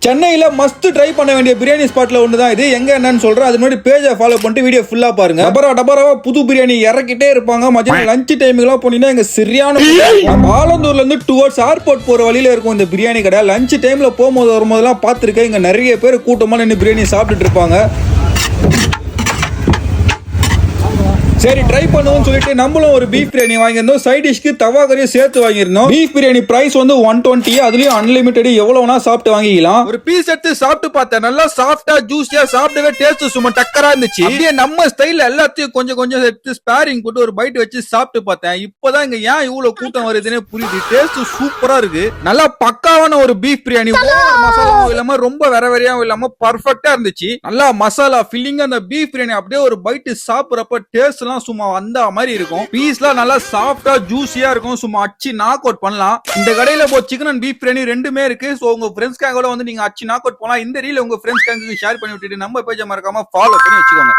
சென்னையில must try பண்ண வேண்டிய பிரியாணி ஸ்பாட்ல ஒண்ணுதான் இது. எங்க என்னன்னு சொல்றேன். அது முன்னாடி பேஜை ஃபாலோ பண்ணிட்டு வீடியோ ஃபுல்லா பாருங்க. டபரா புது பிரியாணி இறக்கிட்டே இருப்பாங்க. மதியம் லஞ்ச் டைம்லாம் போனீங்கன்னா எங்க சரியான ஆலந்தூர்ல இருந்து டுவர்ட்ஸ் ஏர்போர்ட் போற வழியில இருக்கும் இந்த பிரியாணி கடை. லஞ்ச் டைம்ல போகும்போது வரும்போதெல்லாம் பார்த்திருக்கேன். இங்க நிறைய பேர் கூட்டமா நின்று பிரியாணி சாப்பிட்டுட்டு இருப்பாங்க. சரி ட்ரை பண்ணுவோம்னு சொல்லிட்டு நம்மளும் ஒரு பீஃப் பிரியாணி வாங்கியிருந்தோம். சைட் டிஷ்க்கு தவா கறியும் சேர்த்து வாங்கியிருந்தோம். பீஃப் பிரியாணி பிரைஸ் வந்து 120. அதுலயும் அன்லிமிட்டட் எவ்வளவுனா சாப்பிட்டு வாங்கிக்கலாம். ஒரு பீஸ் எடுத்து சாப்பிட்டு பார்த்தேன். நல்லா சாஃப்டா ஜூஸியா சாப்பிடவே டேஸ்ட் சும்மா டக்கரா இருந்துச்சு. அப்படியே நம்ம ஸ்டைல்ல எல்லாத்தையும் கொஞ்சம் எடுத்து ஸ்பேரிங் போட்டு ஒரு பைட் வச்சு சாப்பிட்டு பார்த்தேன். இப்பதான் இங்க ஏன் இவ்வளவு கூட்டம் வருதுன்னு புரியுது. டேஸ்ட் சூப்பரா இருக்கு. நல்லா பக்காவான ஒரு பீஃப் பிரியாணி. மசாலாவும் இல்லாம ரொம்ப வெரையாவும் இல்லாம பர்ஃபெக்டா இருந்துச்சு. நல்லா மசாலா ஃபில்லிங் அந்த பீஃப் பிரியாணி அப்படியே ஒரு பைட் சாப்பிடுறப்ப டேஸ்ட் சும்மா வந்த மாதிரி இருக்கும். பீஸ்லாம் நல்லா சாஃப்டா ஜூஸியா இருக்கும். சும்மா அச்சி நாக் அவுட் பண்ணலாம். இந்த கடையில சிக்கன் அண்ட் பீஃப் பிரியாணி ரெண்டுமே இருக்கு. சோ உங்க ஃப்ரெண்ட்ஸ் கேங்கோட வந்து நீங்க அச்சி நாக் அவுட் பண்ணலாம். இந்த ரீல் உங்க ஃப்ரெண்ட்ஸ் கேங்குக்கு ஷேர் பண்ணி விட்டுட்டு நம்ம பேஜை மறக்காம ஃபாலோ பண்ணி வச்சுக்கோங்க.